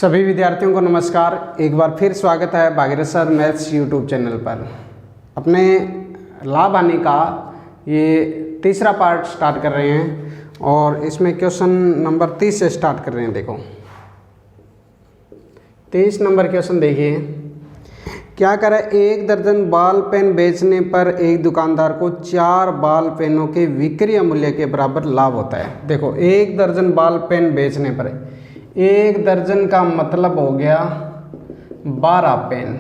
सभी विद्यार्थियों को नमस्कार। एक बार फिर स्वागत है Bhagirath sir maths YouTube channel पर। अपने लाभ हानि का ये तीसरा पार्ट स्टार्ट कर रहे हैं और इसमें क्वेश्चन नंबर 30 से स्टार्ट कर रहे हैं। देखो 30 नंबर क्वेश्चन देखिए, क्या करे, 1 दर्जन बॉल पेन बेचने पर एक दुकानदार को 4 बॉल पेनों के विक्रय मूल्य के बराबर लाभ होता है। देखो 1 दर्जन बॉल पेन बेचने पर 1 दर्जन का मतलब हो गया 12 पेन।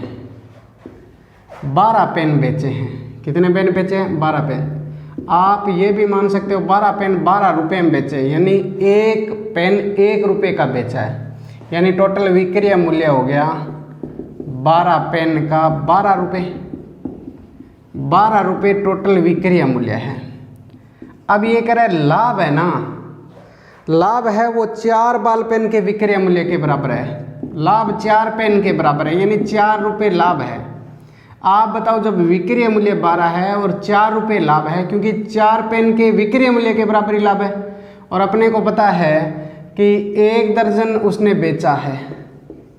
12 पेन बेचे हैं। कितने पेन बेचे हैं? 12 पेन। आप ये भी मान सकते हो 12 पेन 12 रुपये में बेचे, यानी एक पेन 1 रुपये का बेचा है, यानी टोटल विक्रय मूल्य हो गया 12 पेन का 12 रुपये। 12 रुपये टोटल विक्रय मूल्य है। अब ये कह रहे लाभ है ना, लाभ है वो 4 बॉल पेन के विक्रय मूल्य के बराबर है। लाभ 4 पेन के बराबर है, यानी 4 रुपये लाभ है। आप बताओ, जब विक्रय मूल्य 12 है और 4 रुपये लाभ है, क्योंकि 4 पेन के विक्रय मूल्य के बराबर ही लाभ है, और अपने को पता है कि 1 दर्जन उसने बेचा है,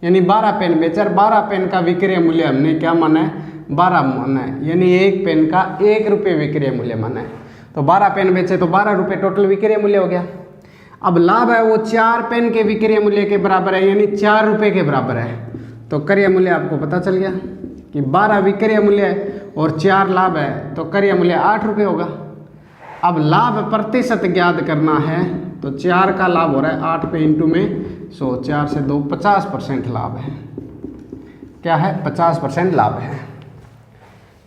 यानी 12 पेन बेचा। 12 पेन का विक्रय मूल्य हमने क्या माना है? 12 माना है, यानी एक पेन का 1 रुपये विक्रय मूल्य माना है। तो 12 पेन बेचे तो 12 रुपये टोटल विक्रय मूल्य हो गया। अब लाभ है वो 4 पेन के विक्रय मूल्य के बराबर है, यानी 4 रुपये के बराबर है। तो क्रय मूल्य आपको पता चल गया कि 12 विक्रय मूल्य है और 4 लाभ है, तो क्रय मूल्य 8 रुपये होगा। अब लाभ प्रतिशत ज्ञात करना है, तो 4 का लाभ हो रहा है 8 पे इंटू में 100, 4 से 2 50% लाभ है। क्या है? 50% लाभ है।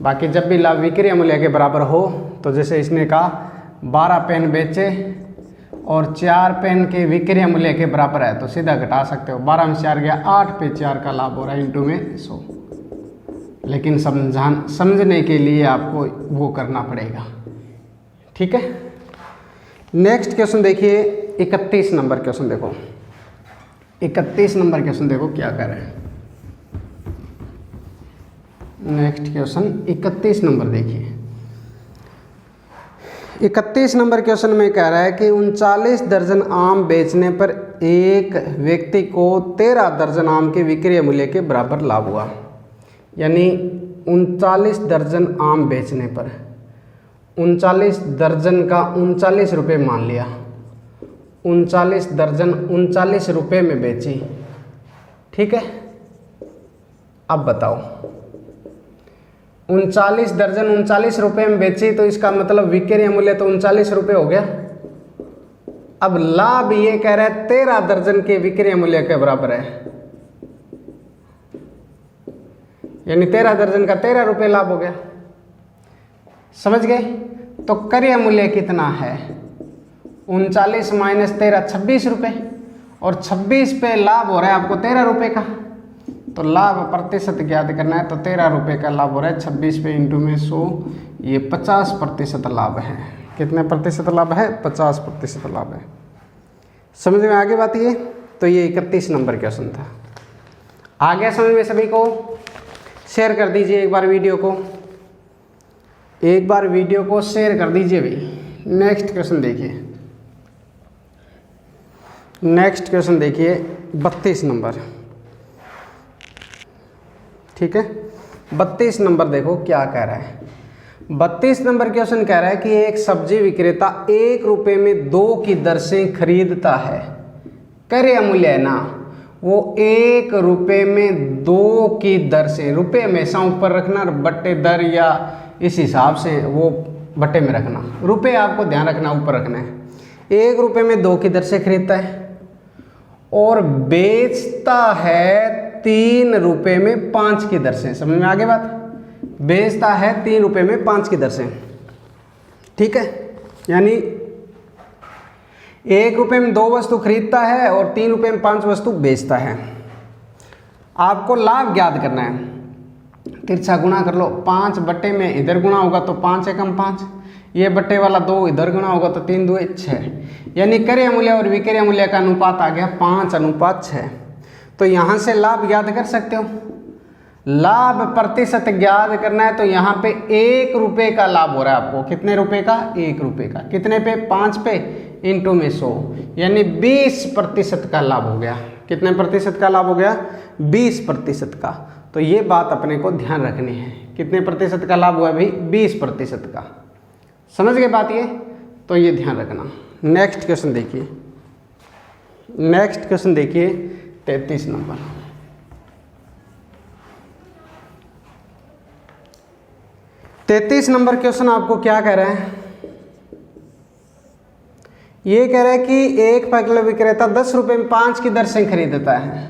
बाकी जब भी लाभ विक्रय मूल्य के बराबर हो, तो जैसे इसने कहा 12 पेन बेचे और 4 पेन के विक्रय मूल्य के बराबर है, तो सीधा घटा सकते हो। 12 में 4 गया 8 पे 4 का लाभ हो रहा है इंटू में 100। लेकिन समझने के लिए आपको वो करना पड़ेगा, ठीक है। नेक्स्ट क्वेश्चन देखिए, 31 नंबर क्वेश्चन देखो। 31 नंबर क्वेश्चन देखो क्या कर रहे हैं। नेक्स्ट क्वेश्चन 31 नंबर देखिए। 31 नंबर क्वेश्चन में कह रहा है कि 39 दर्जन आम बेचने पर एक व्यक्ति को 13 दर्जन आम के विक्रय मूल्य के बराबर लाभ हुआ। यानी 39 दर्जन आम बेचने पर 39 दर्जन का 39 रुपये मान लिया। 39 दर्जन 39 रुपये में बेची, ठीक है। अब बताओ, 39 दर्जन 39 रुपये में बेची, तो इसका मतलब विक्रय मूल्य तो 39 रुपये हो गया। अब लाभ ये कह रहा है 13 दर्जन के विक्रय मूल्य के बराबर है, यानी 13 दर्जन का 13 रुपये लाभ हो गया। समझ गए? तो क्रय मूल्य कितना है? 39 माइनस 13 26 रुपये, और 26 पे लाभ हो रहा है आपको 13 रुपये का। तो लाभ प्रतिशत ज्ञात करना है, तो 13 रुपये का लाभ हो रहा है 26 पे इंटू में 100, ये 50% लाभ है। कितने प्रतिशत लाभ है? 50% लाभ है। समझ में आगे बात ये? तो ये 31 नंबर क्वेश्चन था। आ गया समझ में? सभी को शेयर कर दीजिए एक बार वीडियो को, एक बार वीडियो को शेयर कर दीजिए भाई। नेक्स्ट क्वेश्चन देखिए, नेक्स्ट क्वेश्चन देखिए 32 नंबर, ठीक है। 32 नंबर देखो क्या कह रहा है। 32 नंबर क्वेश्चन कह रहा है कि एक सब्जी विक्रेता 1 रुपये में 2 की दर से खरीदता है। क्रय मूल्य है ना, वो 1 रुपये में 2 की दर से, रुपये हमेशा ऊपर रखना, बट्टे दर या इस हिसाब से वो बट्टे में रखना, रुपये आपको ध्यान रखना ऊपर रखना है। 1 रुपये में 2 की दर से खरीदता है और बेचता है 3 रुपये में 5 की दर से। समझ में आगे बात? बेचता है 3 रुपये में 5 की दर से, ठीक है। यानी 1 रुपये में 2 वस्तु खरीदता है और 3 रुपये में 5 वस्तु बेचता है। आपको लाभ ज्ञात करना है, तिरछा गुणा कर लो। 5 बट्टे में इधर गुणा होगा तो 5 एकम 5, ये बट्टे वाला 2 इधर गुणा होगा तो 3 2 6, यानी क्रय मूल्य और विक्रय मूल्य का अनुपात आ गया 5:6। तो यहाँ से लाभ ज्ञात कर सकते हो। लाभ प्रतिशत ज्ञात करना है, तो यहाँ पे 1 रुपये का लाभ हो रहा है आपको। कितने रुपए का? 1 रुपये का। कितने पे? 5 पे इंटू में 100, यानी 20% का लाभ हो गया। कितने प्रतिशत का लाभ हो गया? 20% का। तो ये बात अपने को ध्यान रखनी है, कितने प्रतिशत का लाभ हुआ भाई? 20% का। समझ गए बात ये? तो ये ध्यान रखना। नेक्स्ट क्वेश्चन देखिए, नेक्स्ट क्वेश्चन देखिए 33 नंबर। 33 नंबर क्वेश्चन आपको क्या कह रहा है? ये कह रहा है कि एक फल विक्रेता 10 रुपये में 5 की दर से खरीदता है,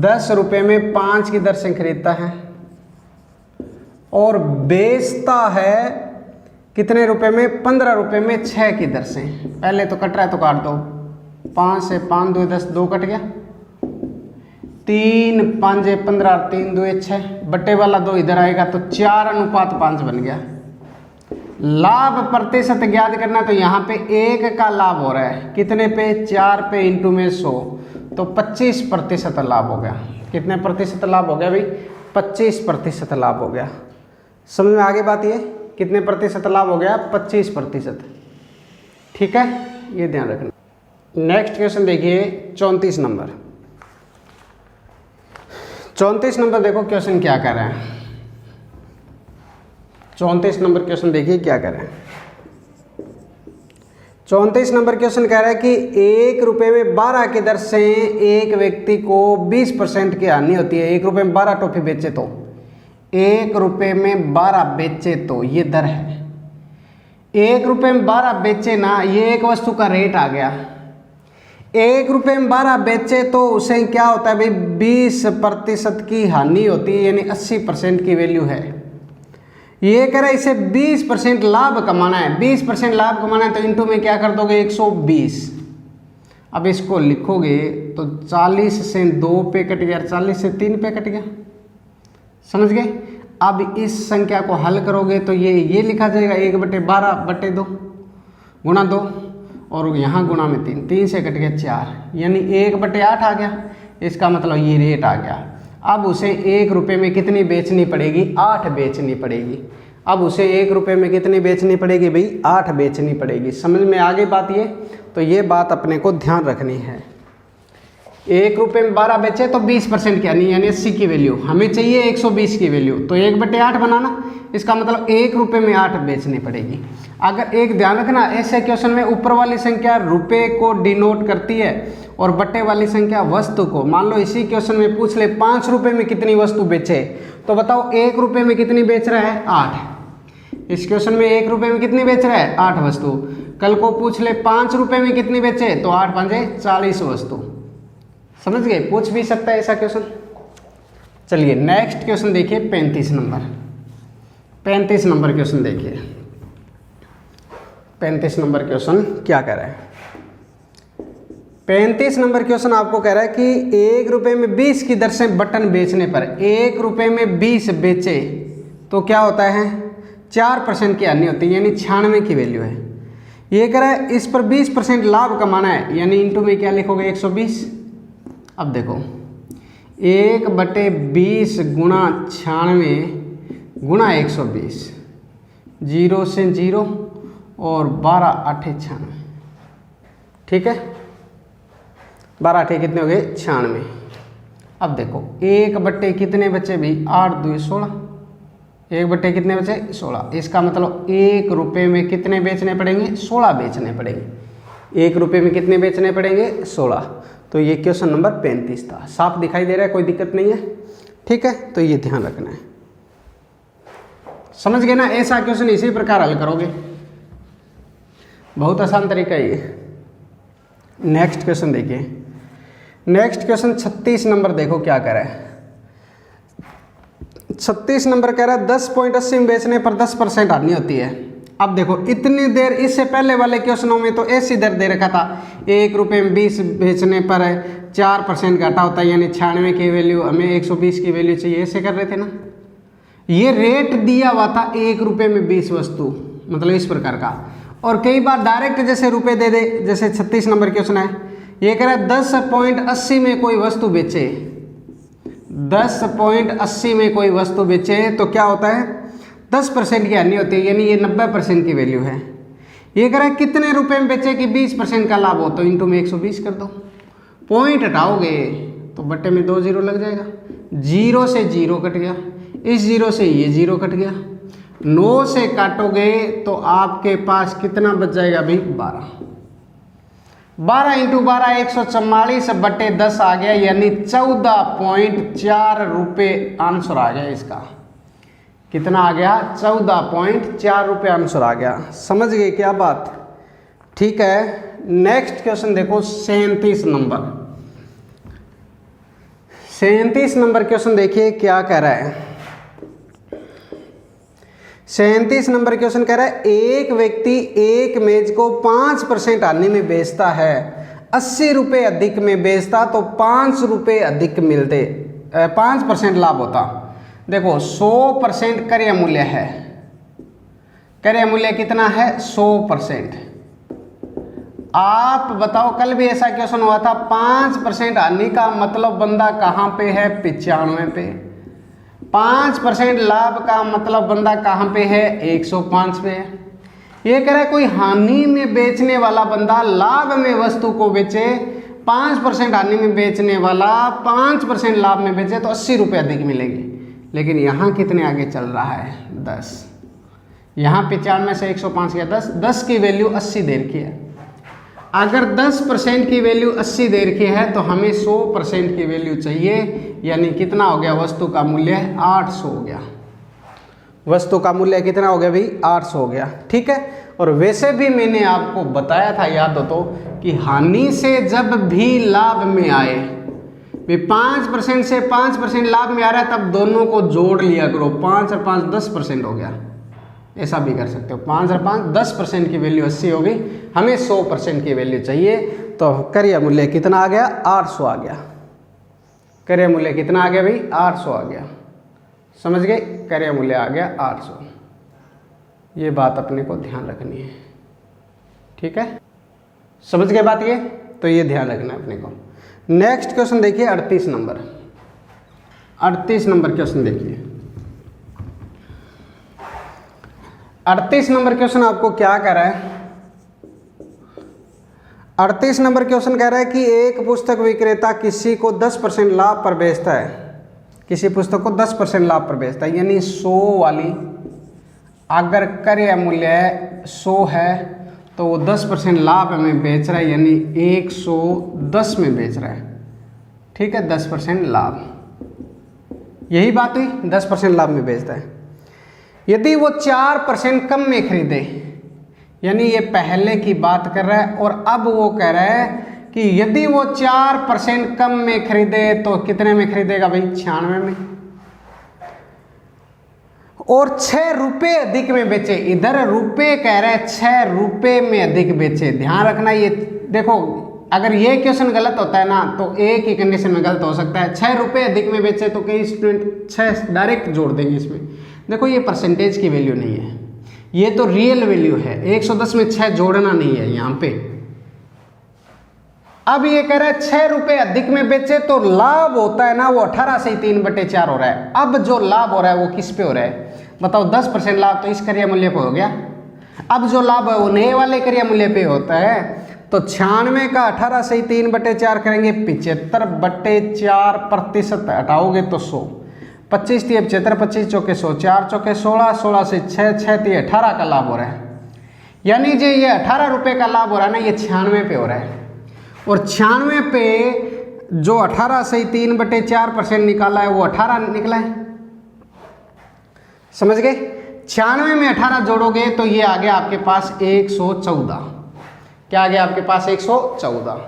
10 रुपये में 5 की दर से खरीदता है और बेचता है कितने रुपए में? 15 रुपये में 6 की दर से। पहले तो कट रहा है तो काट दो, 5 से 5 2 10, 2 कट गया, 3 5 15, 3 2 6, बट्टे वाला 2 इधर आएगा तो 4:5 बन गया। लाभ प्रतिशत ज्ञात करना, तो यहाँ पे 1 का लाभ हो रहा है, कितने पे? 4 पे इंटू में 100, तो 25% लाभ हो गया। कितने प्रतिशत लाभ हो गया भाई? 25% लाभ हो गया। समझ में आगे बात? ये कितने प्रतिशत लाभ हो गया? 25%। ठीक है, ये ध्यान रखना। नेक्स्ट क्वेश्चन देखिए 34 नंबर। 34 नंबर देखो क्वेश्चन क्या कर रहे हैं। 34 नंबर क्वेश्चन देखिए क्या कर रहे हैं। 34 नंबर क्वेश्चन कह रहा है कि 1 रुपये में 12 की दर से एक व्यक्ति को 20% की हानि होती है। 1 रुपये में 12 टॉफी बेचे तो, 1 रुपये में 12 बेचे तो ये दर है। 1 रुपये में 12 बेचे ना, ये एक वस्तु का रेट आ गया। 1 रुपये में 12 बेचे तो उसे क्या होता है भाई? 20% की हानि होती है, यानी 80% की वैल्यू है। ये कह रहा है इसे 20% लाभ कमाना है। 20% लाभ कमाना है तो इंटू में क्या कर दोगे? 120। अब इसको लिखोगे तो 40 से 2 पे कट गया, 40 से 3 पे कट गया। समझ गए? अब इस संख्या को हल करोगे तो ये लिखा जाएगा 1/12/2 गुणा 2 और यहाँ गुणा में 3, 3 से कट गया 4, यानी 1/8 आ गया। इसका मतलब ये रेट आ गया। अब उसे 1 रुपये में कितनी बेचनी पड़ेगी? 8 बेचनी पड़ेगी। अब उसे 1 रुपये में कितनी बेचनी पड़ेगी भाई? 8 बेचनी पड़ेगी। समझ में आ गई बात ये? तो ये बात अपने को ध्यान रखनी है। 1 रुपये में 12 बेचे तो 20% क्या नहीं, यानी 80 की वैल्यू। हमें चाहिए 120 की वैल्यू, तो 1/8 बनाना। इसका मतलब 1 रुपये में 8 बेचनी पड़ेगी। अगर एक ध्यान रखना, ऐसे क्वेश्चन में ऊपर वाली संख्या रुपये को डिनोट करती है और बट्टे वाली संख्या वस्तु को। मान लो इसी क्वेश्चन में पूछ ले 5 रुपये में कितनी वस्तु बेचे, तो बताओ 1 रुपये में कितनी बेच रहा है? 8। इस क्वेश्चन में 1 रुपये में कितनी बेच रहा है? 8 वस्तु। कल को पूछ ले 5 रुपये में कितनी बेचे, तो 8 5 40 वस्तु। समझ गए? पूछ भी सकता है ऐसा क्वेश्चन। चलिए नेक्स्ट क्वेश्चन देखिए 35 नंबर। 35 नंबर क्वेश्चन देखिए। 35 नंबर क्वेश्चन क्या कह रहा है? 35 नंबर क्वेश्चन आपको कह रहा है कि 1 रुपये में 20 की दर से बटन बेचने पर 1 रुपये में 20 बेचे तो क्या होता है? 4% की हानि होती है, यानी 96 की वैल्यू है। ये कह रहा है इस पर 20% लाभ कमाना है, यानी इंटू में क्या लिखोगे? 120। अब देखो 1/20 गुणा 96 गुणा 120, 0 से 0 और 12 8 96। ठीक है, 12 8 कितने हो गए? 96। अब देखो 1/ कितने बचे भी? 8 2 16। 1/ कितने बचे? 16। इसका मतलब 1 रुपये में कितने बेचने पड़ेंगे? 16 बेचने पड़ेंगे। 1 रुपये में कितने बेचने पड़ेंगे? 16। तो ये क्वेश्चन नंबर 35 था। साफ दिखाई दे रहा है? कोई दिक्कत नहीं है? ठीक है, तो ये ध्यान रखना है। समझ गए ना? ऐसा क्वेश्चन इसी प्रकार हल करोगे, बहुत आसान तरीका है ये। नेक्स्ट क्वेश्चन देखिए। नेक्स्ट क्वेश्चन 36 नंबर देखो क्या कह रहा है। 36 नंबर कह रहा है 10.80 में बेचने पर 10% हानि होती है। अब देखो इतनी देर इससे पहले वाले क्वेश्चनों में तो ऐसी दर दे रखा था, 1 रुपये में 20 बेचने पर 4% घाटा होता है, यानी 96 की वैल्यू, हमें 120 की वैल्यू चाहिए, ऐसे कर रहे थे ना। ये रेट दिया हुआ था 1 रुपये में 20 वस्तु, मतलब इस प्रकार का। और कई बार डायरेक्ट जैसे रुपए दे दे, जैसे 36 नंबर क्वेश्चन है, ये कह रहा है 10.80 में कोई वस्तु बेचे, 10.80 में कोई वस्तु बेचे तो क्या होता है? 10% की हानि होती है, यानी ये 90% की वैल्यू है। ये कह रहा है कितने रुपए में बेचे कि 20% का लाभ हो, तो इंटू में 120 कर दो। पॉइंट हटाओगे तो बट्टे में 2 जीरो लग जाएगा, 0 से 0 कट गया, इस 0 से ये 0 कट गया, 9 से काटोगे तो आपके पास कितना बच जाएगा भाई 12। 12 इंटू 12 144 बट्टे 10 आ गया, यानी 14.4 रुपये आंसर आ गया इसका। कितना आ गया? 14.4 रुपये आंसर आ गया। समझ गए क्या बात? ठीक है, नेक्स्ट क्वेश्चन देखो 37 नंबर। 37 नंबर क्वेश्चन देखिए क्या कह रहा है। 37 नंबर क्वेश्चन कह रहा है एक व्यक्ति एक मेज को 5% हानि में बेचता है, 80 रुपये अधिक में बेचता तो 5 रुपये अधिक मिलते, 5% लाभ होता। देखो 100% क्रय मूल्य है, क्रय मूल्य कितना है 100%। आप बताओ कल भी ऐसा क्वेश्चन हुआ था, 5% हानि का मतलब बंदा कहाँ पे है 95 पे, 5% लाभ का मतलब बंदा कहाँ पे है 105 पे है। ये कह रहा है कोई हानि में बेचने वाला बंदा लाभ में वस्तु को बेचे, 5% हानि में बेचने वाला 5% लाभ में बेचे तो 80 रुपये अधिक मिलेगी। लेकिन यहाँ कितने आगे चल रहा है 10, यहाँ 95 से 105 गया 10, 10 की वैल्यू 80 दे रखी है। अगर 10% की वैल्यू 80 दे रखी है तो हमें 100% की वैल्यू चाहिए, यानी कितना हो गया वस्तु का मूल्य 800 हो गया। वस्तु का मूल्य कितना हो गया भाई 800 हो गया। ठीक है, और वैसे भी मैंने आपको बताया था, याद हो तो, कि हानि से जब भी लाभ में आए, 5% से 5% लाभ में आ रहा है तब दोनों को जोड़ लिया करो, 5 और 5 10% हो गया। ऐसा भी कर सकते हो, 5 और 5 10% की वैल्यू 80 हो गई, हमें 100% की वैल्यू चाहिए। तो क्रय मूल्य कितना आ गया 800 आ गया। क्रय मूल्य कितना आ गया भाई 800 आ गया। समझ गए, क्रय मूल्य आ गया 800। ये बात अपने को ध्यान रखनी है। ठीक है, समझ गए बात ये? तो ये ध्यान रखना है अपने को। नेक्स्ट क्वेश्चन देखिए 38 नंबर। 38 नंबर क्वेश्चन देखिए। 38 नंबर क्वेश्चन आपको क्या कह रहा है? 38 नंबर क्वेश्चन कह रहा है कि एक पुस्तक विक्रेता किसी को 10% लाभ पर बेचता है, किसी पुस्तक को 10% लाभ पर बेचता है, यानी 100 वाली अगर क्रय मूल्य 100 है तो वो 10% लाभ में बेच रहा है, यानी 110 में बेच रहा है। ठीक है, 10% लाभ, यही बात हुई, 10% लाभ में बेचता है। यदि वो 4% कम में खरीदे, यानी ये पहले की बात कर रहा है, और अब वो कह रहा है कि यदि वो 4% कम में खरीदे तो कितने में खरीदेगा भाई 96 में, और 6 रुपये अधिक में बेचे। इधर रुपये कह रहे हैं, 6 रुपये में अधिक बेचे। ध्यान रखना, ये देखो अगर ये क्वेश्चन गलत होता है ना तो एक ही कंडीशन में गलत हो सकता है। 6 रुपये अधिक में बेचे तो कई स्टूडेंट 6 डायरेक्ट जोड़ देंगे इसमें। देखो ये परसेंटेज की वैल्यू नहीं है, ये तो रियल वैल्यू है। 110 में 6 जोड़ना नहीं है यहाँ पे। अब ये कह रहा है 6 रुपये अधिक में बेचे तो लाभ होता है ना वो 18 से 3/4 हो रहा है। अब जो लाभ हो रहा है वो किस पे हो रहा है बताओ? 10% लाभ तो इस क्रय मूल्य पे हो गया। अब जो लाभ है वो नए वाले क्रय मूल्य पे होता है। तो 96 का 18 से 3/4 करेंगे, 75/4% हटाओगे तो 100, 25 × 75, 25 चौके 100, 4 चौके 16, 16 से 6, 6 × 18 का लाभ हो रहा है। यानी जो ये 18 रुपये का लाभ हो रहा है ना, ये 96 पे हो रहा है। और 96 पे जो 18 से 3/4% निकाला है वो 18 निकला है। समझ गए? 96 में 18 जोड़ोगे तो ये आ गया आपके पास 114। क्या आ गया आपके पास? 114।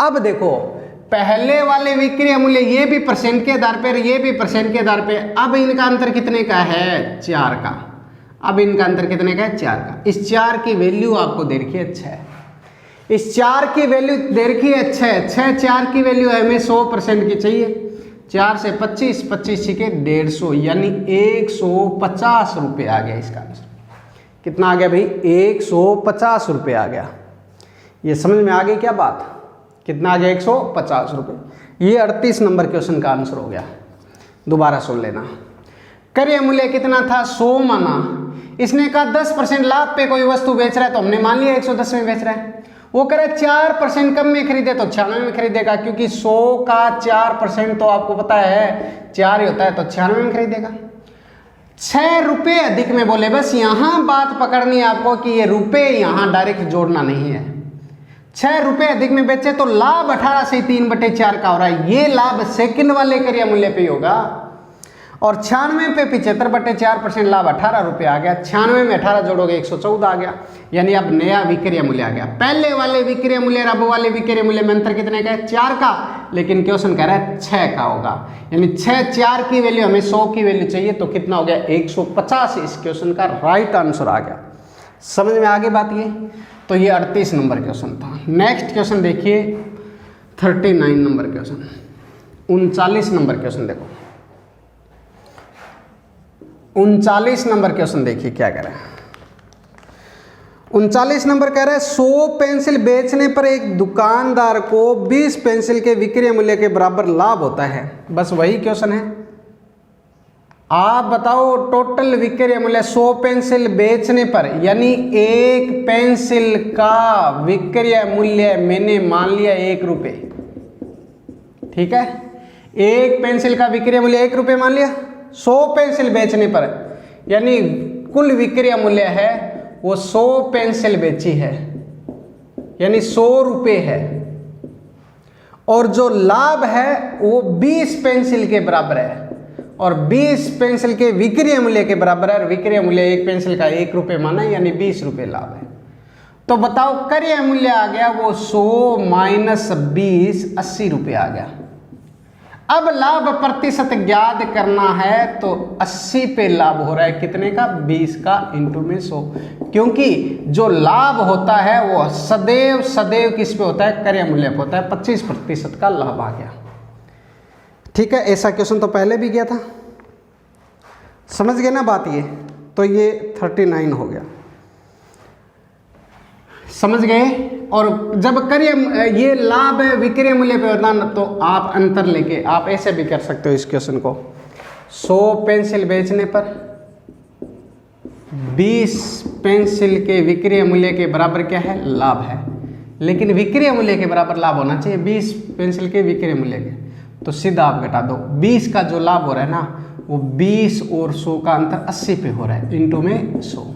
अब देखो पहले वाले विक्रय मूल्य ये भी परसेंट के आधार पर, ये भी परसेंट के आधार पे। अब इनका अंतर कितने का है? 4 का। अब इनका अंतर कितने का है? 4 का। इस 4 की वैल्यू आपको दे रखी है 6। इस 4 की वैल्यू दे रखी है 6, 4 की वैल्यू हमें 100% की चाहिए। 4 से 25, 25 छिके 150, यानी 150 रुपये आ गया इसका आंसर। कितना आ गया भाई? 150 रुपये आ गया। ये समझ में आ गई क्या बात? कितना आ गया? 150 रुपये। ये 38 नंबर क्वेश्चन का आंसर हो गया। दोबारा सुन लेना। क्रय मूल्य कितना था? 100 माना। इसने कहा 10% लाभ पे कोई वस्तु बेच रहा है तो हमने मान लिया 110 में बेच रहा है। वो कह रहा है 4% कम में खरीदे तो 96 में खरीदेगा, क्योंकि 100 का 4% तो आपको पता है 4 ही होता है, तो 96 में खरीदेगा। 6 रुपये अधिक में बोले, बस यहाँ बात पकड़नी है आपको कि ये रुपये यहाँ डायरेक्ट जोड़ना नहीं है। 6 रुपये अधिक में बेचे तो लाभ 18 से 3/4 का हो रहा है, ये लाभ सेकंड वाले क्रय मूल्य पे होगा। और 96 पे 75/4% लाभ 18 रुपये आ गया। 96 में 18 जोड़ोगे 114 आ गया, यानी अब नया विक्रय मूल्य आ गया। पहले वाले विक्रय मूल्य और अब वाले विक्रय मूल्य में अंतर कितने का है? 4 का, लेकिन क्वेश्चन कह रहा है 6 का होगा, यानी 6 4 की वैल्यू हमें 100 की वैल्यू चाहिए, तो कितना हो गया? 150 इस क्वेश्चन का राइट आंसर आ गया। समझ में आ गई बात ये? तो ये 38 नंबर क्वेश्चन था। नेक्स्ट क्वेश्चन देखिए 39 नंबर क्वेश्चन, 39 नंबर क्वेश्चन देखो। 39 नंबर क्वेश्चन देखिए क्या कह रहा है। 39 नंबर कह रहा है 100 पेंसिल बेचने पर एक दुकानदार को 20 पेंसिल के विक्रय मूल्य के बराबर लाभ होता है। बस वही क्वेश्चन है। आप बताओ टोटल विक्रय मूल्य 100 पेंसिल बेचने पर, यानी एक पेंसिल का विक्रय मूल्य मैंने मान लिया 1 रुपये, ठीक है। एक पेंसिल का विक्रय मूल्य 1 रुपये मान लिया। 100 पेंसिल बेचने पर, यानी कुल विक्रय मूल्य है वो 100 पेंसिल बेची है, यानी 100 रुपये है, और जो लाभ है वो 20 पेंसिल के बराबर है, और 20 पेंसिल के विक्रय मूल्य के बराबर है। विक्रय मूल्य एक पेंसिल का 1 रुपये माना, यानी 20 रुपये लाभ है। तो बताओ क्रय मूल्य आ गया वो 100 माइनस 20, 80 रुपये आ गया। अब लाभ प्रतिशत ज्ञात करना है, तो 80 पे लाभ हो रहा है, कितने का? 20 का इंटू में 100, क्योंकि जो लाभ होता है वो सदैव किस पे होता है? क्रय मूल्य पे होता है। 25% का लाभ आ गया, ठीक है। ऐसा क्वेश्चन तो पहले भी गया था, समझ गए ना बात ये? तो ये 39 हो गया, समझ गए। और जब ये लाभ विक्रय मूल्य पे होता ना, तो आप अंतर लेके आप ऐसे भी कर सकते हो इस क्वेश्चन को। 100 पेंसिल बेचने पर 20 पेंसिल के विक्रय मूल्य के बराबर क्या है? लाभ है, लेकिन विक्रय मूल्य के बराबर लाभ होना चाहिए 20 पेंसिल के विक्रय मूल्य के, तो सीधा आप घटा दो। 20 का जो लाभ हो रहा है ना, वो 20 और 100 का अंतर 80 पे हो रहा है, इंटू में 100।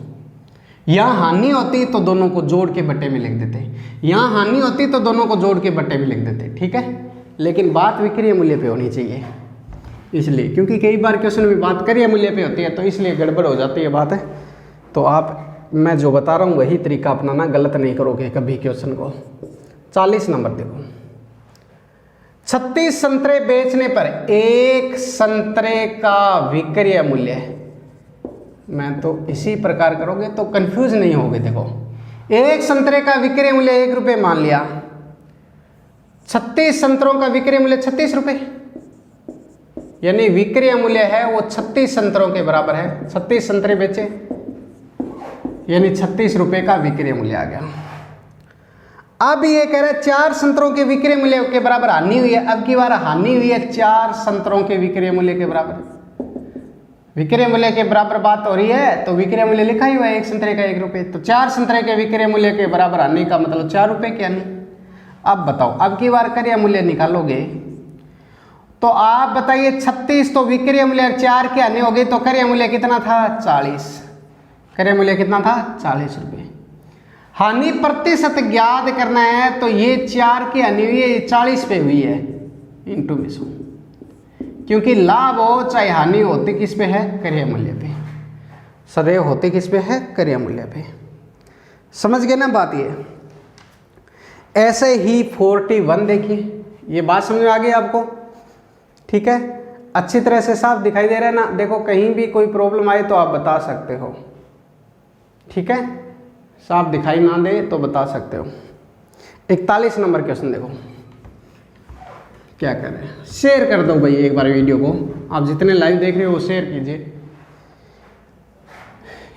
यहाँ हानि होती तो दोनों को जोड़ के बट्टे में लिख देते, यहाँ हानि होती तो दोनों को जोड़ के बट्टे में लिख देते, ठीक है। लेकिन बात विक्रय मूल्य पे होनी चाहिए, इसलिए, क्योंकि कई बार क्वेश्चन में बात क्रय मूल्य पे होती है, तो इसलिए गड़बड़ हो जाती है बात है। तो आप, मैं जो बता रहा हूँ वही तरीका अपनाना, गलत नहीं करोगे कभी क्वेश्चन को। 40 नंबर देखो। 36 संतरे बेचने पर एक संतरे का विक्रय मूल्य, मैं तो इसी प्रकार करोगे तो कंफ्यूज नहीं होगे। देखो, एक संतरे का विक्रय मूल्य 1 रुपये मान लिया, 36 संतरों का विक्रय मूल्य 36 रुपये, यानी विक्रय मूल्य है वो 36 संतरों के बराबर है। 36 संतरे बेचे, यानी 36 रुपये का विक्रय मूल्य आ गया। अब ये कह रहा है 4 संतरों के विक्रय मूल्य के बराबर हानि हुई है। अब की बार हानि हुई है 4 संतरों के विक्रय मूल्य के बराबर। विक्रय मूल्य के बराबर बात हो रही है, तो विक्रय मूल्य लिखा ही हुआ है एक संतरे का 1 रुपये, तो 4 संतरे के विक्रय मूल्य के बराबर हानि का मतलब 4 रुपये की हानि। अब बताओ, अब की बार क्रय मूल्य निकालोगे तो आप बताइए 36 तो विक्रय मूल्य 4 के हानि हो गई, तो क्रय मूल्य कितना था? 40। क्रय मूल्य कितना था? 40 रुपये। हानि प्रतिशत ज्ञात करना है, तो ये 4 की हानि हुई है, ये 40 पे हुई है, इंटू में 100, क्योंकि लाभ हो चाहे हानि होती किस पे है? क्रय मूल्य पे, सदैव होती किस पे है? क्रय मूल्य पे। समझ गए ना बात ये? ऐसे ही 41 देखिए, ये बात समझ में आ गई आपको? ठीक है, अच्छी तरह से साफ दिखाई दे रहा है ना? देखो, कहीं भी कोई प्रॉब्लम आए तो आप बता सकते हो, ठीक है। साफ दिखाई ना दे तो बता सकते हो। 41 नंबर क्वेश्चन देखो क्या कर रहे हैं। शेयर कर दो भाई एक बार वीडियो को, आप जितने लाइव देख रहे हो वो शेयर कीजिए।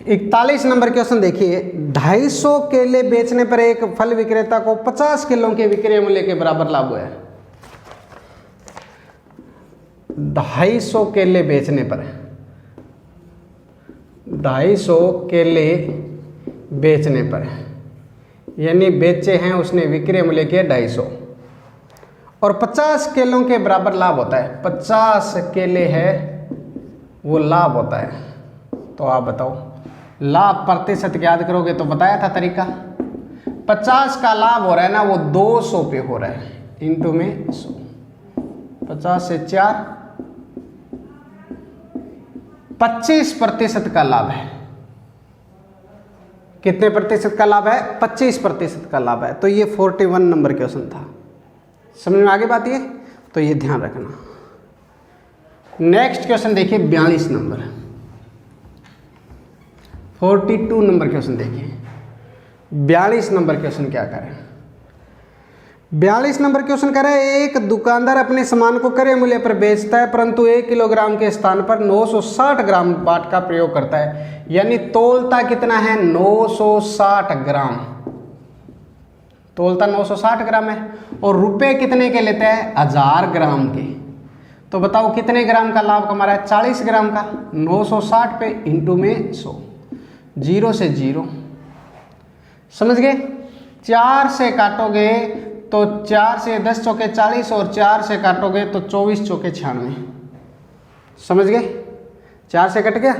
41 नंबर क्वेश्चन देखिए। 250 केले बेचने पर एक फल विक्रेता को 50 किलो के विक्रय मूल्य के बराबर लाभ हुआ है। 250 केले बेचने पर, 250 केले बेचने पर, यानी बेचे हैं उसने विक्रय मूल्य के 250, और 50 केलों के बराबर लाभ होता है। 50 केले है वो लाभ होता है। तो आप बताओ लाभ प्रतिशत याद करोगे तो बताया था तरीका। 50 का लाभ हो रहा है ना वो 200 पे हो रहा है, इंटू में 100। 50 से 4 25% का लाभ है। कितने प्रतिशत का लाभ है? 25% का लाभ है। तो ये 41 नंबर क्वेश्चन था। समझ में आगे बात ये, तो ये ध्यान रखना। नेक्स्ट क्वेश्चन देखिए 42 नंबर, 42 नंबर क्वेश्चन देखिए। 42 नंबर क्वेश्चन क्या करें? 42 नंबर क्वेश्चन कह रहा है एक दुकानदार अपने सामान को क्रय मूल्य पर बेचता है परंतु 1 किलोग्राम के स्थान पर 960 ग्राम बाट का प्रयोग करता है, यानी तोलता कितना है? 960 ग्राम। तोलता 960 ग्राम है और रुपए कितने के लेते हैं? 1000 ग्राम के। तो बताओ कितने ग्राम का लाभ कमा रहा है? 40 ग्राम का। 960 पे इंटू में 100, 0 से 0। समझ गए? 4 से काटोगे तो 4 से 10 चौके 40 और 4 से काटोगे तो 24 चौके 96। समझ गए? 4 से कट गया।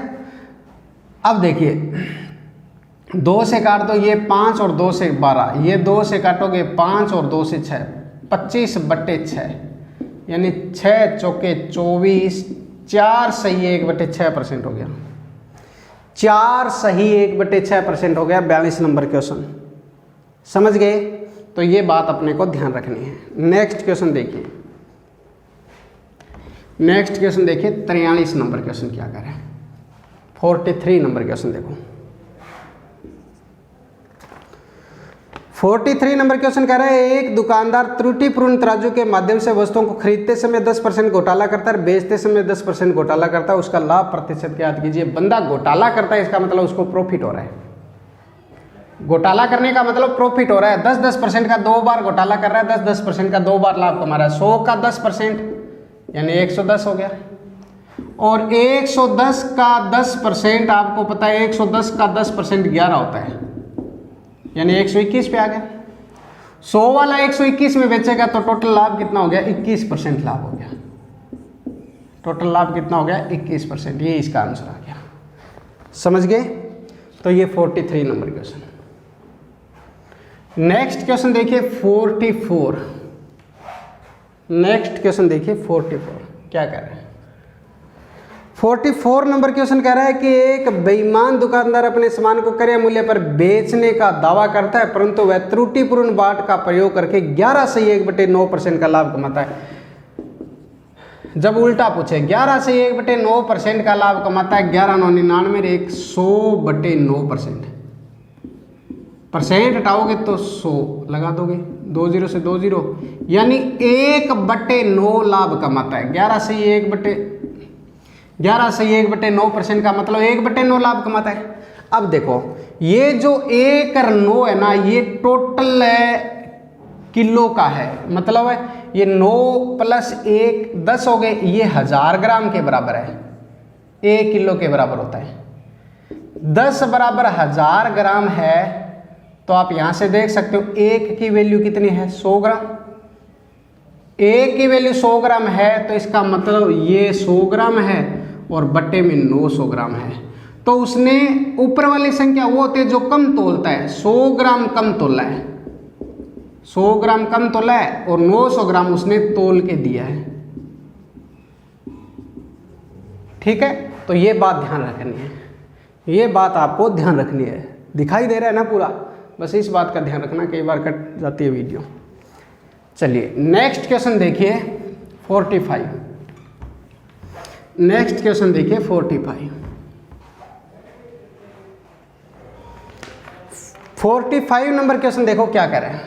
अब देखिए 2 से काट दो, ये 5 और 2 से 12, ये 2 से काटोगे 5 और 2 से 6, 25/6, यानी 6 चौके 24, 4 सही 1/6% हो गया। 4 सही 1/6% हो गया 42 नंबर क्वेश्चन। समझ गए? तो ये बात अपने को ध्यान रखनी है। नेक्स्ट क्वेश्चन देखिए, नेक्स्ट क्वेश्चन देखिए 43 नंबर क्वेश्चन क्या करें? 43 नंबर क्वेश्चन देखो। 43 नंबर क्वेश्चन कह रहा है एक दुकानदार त्रुटिपूर्ण तराजू के माध्यम से वस्तुओं को खरीदते समय 10% घोटाला करता है, बेचते समय 10% घोटाला करता है, उसका लाभ प्रतिशत क्या याद कीजिए। बंदा घोटाला करता है इसका मतलब उसको प्रॉफिट हो रहा है। घोटाला करने का मतलब प्रॉफिट हो रहा है। 10% का 2 बार घोटाला कर रहा है, 10% का 2 बार लाभ कमा रहा है। 100 का 10% यानी 110 हो गया, और 110 का 10% आपको पता है 110 का 10% 11 होता है, यानी 121 पे आ गया। 100 वाला 121 में बेचेगा तो टोटल लाभ कितना हो गया? 21% लाभ हो गया। टोटल लाभ कितना हो गया? 21%। ये इसका आंसर आ गया। समझ गए? तो ये 43 नंबर क्वेश्चन। नेक्स्ट क्वेश्चन देखिए 44। नेक्स्ट क्वेश्चन देखिए 44 क्या कह रहे हैं? 44 नंबर क्वेश्चन कह रहा है कि एक बेईमान दुकानदार अपने सामान को क्रय मूल्य पर बेचने का दावा करता है परंतु वह त्रुटिपूर्ण बाट का प्रयोग करके 11 से 1/9% का लाभ कमाता है। जब उल्टा पूछे 11 से 1/9% का लाभ कमाता है, 11 9 99 100/9%। परसेंट हटाओगे तो 100 लगा दोगे, 2 0 से 2 0, यानी 1/9 लाभ कमाता है। 11 से 1/9% का मतलब 1/9 लाभ कमाता है। अब देखो ये जो 1 और 9 है ना, ये टोटल किलो का है, मतलब ये 9 + 1 10 हो गए, ये 1000 ग्राम के बराबर है। 1 किलो के बराबर होता है। 10 बराबर 1000 ग्राम है, तो आप यहां से देख सकते हो 1 की वैल्यू कितनी है? 100 ग्राम। 1 की वैल्यू 100 ग्राम है तो इसका मतलब ये 100 ग्राम है और बट्टे में 900 ग्राम है। तो उसने ऊपर वाली संख्या वो होती है जो कम तोलता है, 100 ग्राम कम तोला है, 100 ग्राम कम तोला है और 900 ग्राम उसने तोल के दिया है। ठीक है? तो ये बात ध्यान रखनी है, ये बात आपको ध्यान रखनी है। दिखाई दे रहा है ना पूरा? बस इस बात का ध्यान रखना, कई बार कट जाती है वीडियो। चलिए नेक्स्ट क्वेश्चन देखिए 45। नेक्स्ट क्वेश्चन देखिए 45। 45 नंबर क्वेश्चन देखो क्या कह रहे हैं?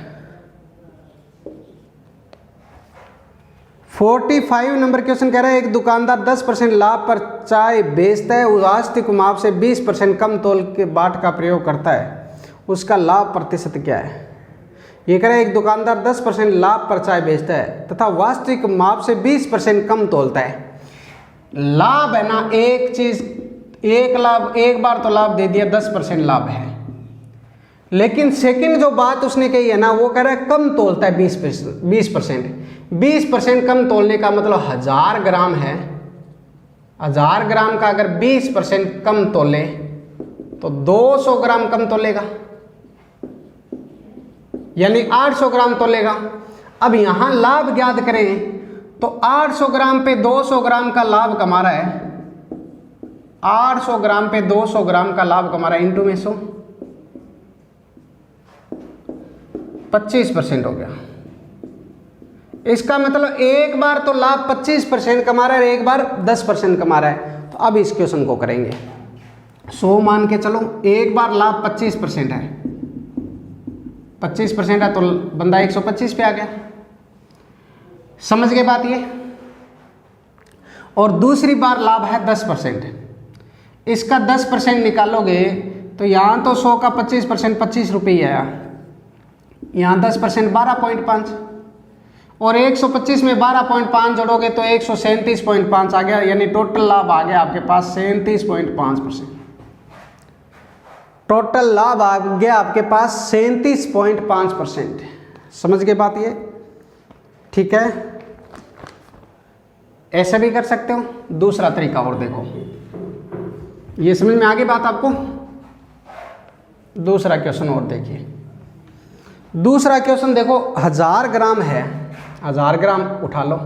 45 नंबर क्वेश्चन कह रहा है एक दुकानदार 10% लाभ पर चाय बेचता है, वास्तविक माप से 20% कम तोल के बाट का प्रयोग करता है, उसका लाभ प्रतिशत क्या है? ये कह रहा है एक दुकानदार 10% लाभ पर चाय बेचता है तथा वास्तविक माप से 20% कम तोलता है। लाभ है ना, एक चीज एक लाभ, एक बार तो लाभ दे दिया 10% लाभ है, लेकिन सेकंड जो बात उसने कही है ना, वो कह रहा है कम तोलता है 20%। 20% कम तोलने का मतलब 1000 ग्राम है, 1000 ग्राम का अगर 20% कम तोले तो 200 ग्राम कम तोलेगा, यानी 800 ग्राम तोलेगा। अब यहां लाभ ज्ञात करें तो 800 ग्राम पे 200 ग्राम का लाभ कमा रहा है, 800 ग्राम पे 200 ग्राम का लाभ कमा रहा है, इंटू में 100, 25% हो गया। इसका मतलब एक बार तो लाभ 25% कमा रहा है, एक बार 10% कमा रहा है। तो अब इस क्वेश्चन को करेंगे, 100 मान के चलो, एक बार लाभ 25% है, 25% है तो बंदा 125 पे आ गया। समझ गए बात ये। और दूसरी बार लाभ है 10%, इसका 10% निकालोगे तो यहाँ तो 100 का 25% 25 रुपये ही आया, यहाँ 10% 12.5, और 125 में 12.5 जोड़ोगे तो 137.5 आ गया, यानी टोटल लाभ आ गया आपके पास 37.5%। टोटल लाभ आ गया आपके पास 37.5%। समझ गए बात ये, ठीक है। ऐसा भी कर सकते हो। दूसरा तरीका और देखो, ये समझ में आ गई बात आपको। दूसरा क्वेश्चन और देखिए, दूसरा क्वेश्चन देखो, 1000 ग्राम है, 1000 ग्राम उठा लो,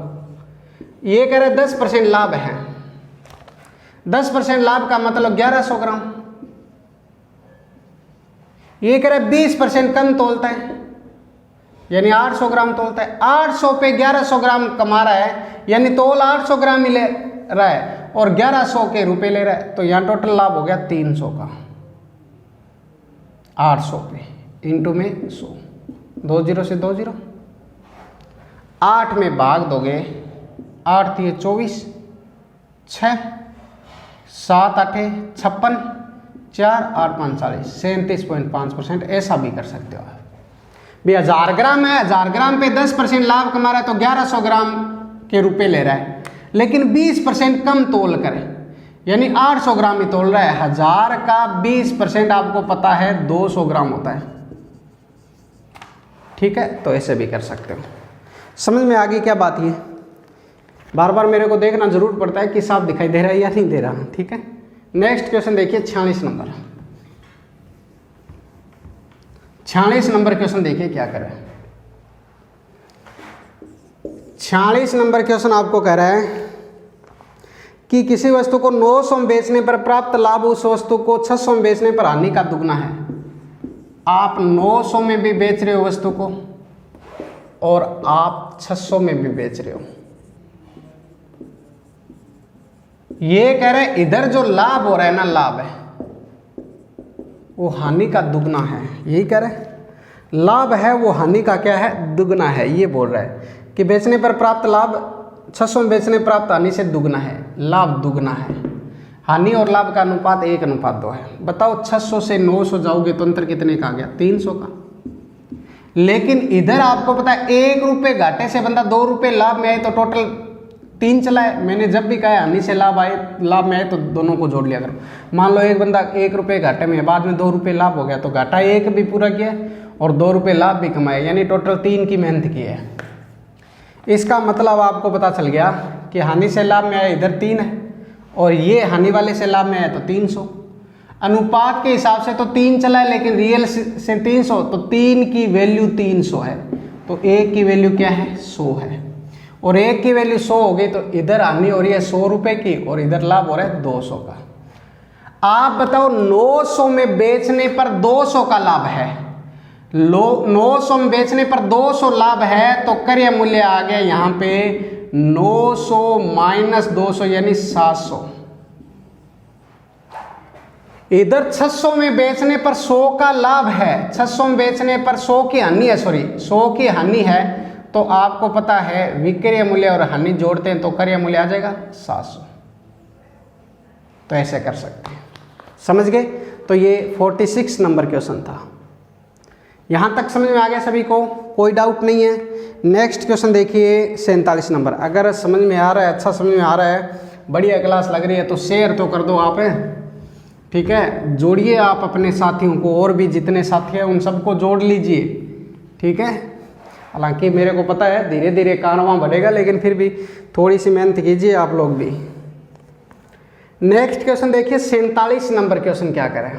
ये कह रहे 10% लाभ है, 10% लाभ का मतलब 1100 ग्राम, ये कह रहे 20% कम तोलता है, यानी 800 ग्राम तोलता है। 800 पे 1100 ग्राम कमा रहा है, यानी तोल 800 ग्राम ही ले रहा है और 1100 के रुपए ले रहा है, तो यहाँ टोटल लाभ हो गया 300 का। 800 पे इंटू में 100, 2 0 से 2 0, 8 में भाग दोगे, 8 थी 24, 6 7 8 56, 4 8 5 40, 37.5%। ऐसा भी कर सकते हो आप भी। 1000 ग्राम है, 1000 ग्राम पे 10% लाभ कमा रहा है तो 1100 ग्राम के रुपए ले रहा है, लेकिन 20% कम तोल कर, यानी 800 ग्राम ही तोल रहा है। 1000 का 20% आपको पता है 200 ग्राम होता है, ठीक है। तो ऐसे भी कर सकते हो। समझ में आ गई क्या बात ये। बार बार मेरे को देखना जरूर पड़ता है कि साफ दिखाई दे रहा है या नहीं दे रहा, ठीक है। नेक्स्ट क्वेश्चन देखिए, 46 नंबर। 46 नंबर क्वेश्चन देखिए क्या कर रहा है। 46 नंबर क्वेश्चन आपको कह रहा है कि किसी वस्तु को 900 में बेचने पर प्राप्त लाभ उस वस्तु को 600 में बेचने पर हानि का दुगना है। आप 900 में भी बेच रहे हो वस्तु को और आप 600 में भी बेच रहे हो। ये कह रहे हैं इधर जो लाभ हो रहा है ना, लाभ है वो हानि का दुगना है। यही कह रहे हैं, लाभ है वो हानि का क्या है, दुगना है। ये बोल रहा है कि बेचने पर प्राप्त लाभ 600 में बेचने प्राप्त हानि से दुगना है, लाभ दुगना है। हानि और लाभ का अनुपात 1:2 है। बताओ 600 से 900 जाओगे तो अंतर कितने का आ गया, 300 का। लेकिन इधर आपको पता है 1 रुपये घाटे से बंदा 2 रुपये लाभ में आए तो टोटल 3 चला है। मैंने जब भी कहा हानि से लाभ में आए तो दोनों को जोड़ लिया करो। मान लो एक बंदा 1 रुपये घाटे में, बाद में 2 रुपये लाभ हो गया तो घाटा 1 भी पूरा किया और 2 रुपये लाभ भी कमाया, यानी टोटल 3 की मेहनत की है। इसका मतलब आपको पता चल गया कि हानि से लाभ में आया इधर 3 है और ये हानि वाले से लाभ में आया तो 300। अनुपात के हिसाब से तो 3 चला है, लेकिन रियल से 300, तो 3 की वैल्यू 300 है, तो 1 की वैल्यू क्या है, 100 है। और 1 की वैल्यू 100 हो गई तो इधर हानि हो रही है 100 रुपये की और इधर लाभ हो रहा है 200 का। आप बताओ 900 में बेचने पर 200 का लाभ है, 900 में बेचने पर 200 लाभ है, तो क्रय मूल्य आ गया यहाँ पे 900 माइनस 200 यानी 700। इधर 600 में बेचने पर 100 का लाभ है, 600 में बेचने पर 100 की हानि है, 100 की हानि है, तो आपको पता है विक्रय मूल्य और हानि जोड़ते हैं तो क्रय मूल्य आ जाएगा 700। तो ऐसे कर सकते हैं। समझ गए। तो ये 46 नंबर क्वेश्चन था। यहाँ तक समझ में आ गया सभी को, कोई डाउट नहीं है। नेक्स्ट क्वेश्चन देखिए 47 नंबर। अगर समझ में आ रहा है, अच्छा समझ में आ रहा है, बढ़िया क्लास लग रही है तो शेयर तो कर दो आप, ठीक है, जोड़िए आप अपने साथियों को, और भी जितने साथी हैं उन सबको जोड़ लीजिए। ठीक है, हालांकि मेरे को पता है धीरे धीरे कारवां बढ़ेगा, लेकिन फिर भी थोड़ी सी मेहनत कीजिए आप लोग भी। नेक्स्ट क्वेश्चन देखिए, 47 नंबर क्वेश्चन क्या करें।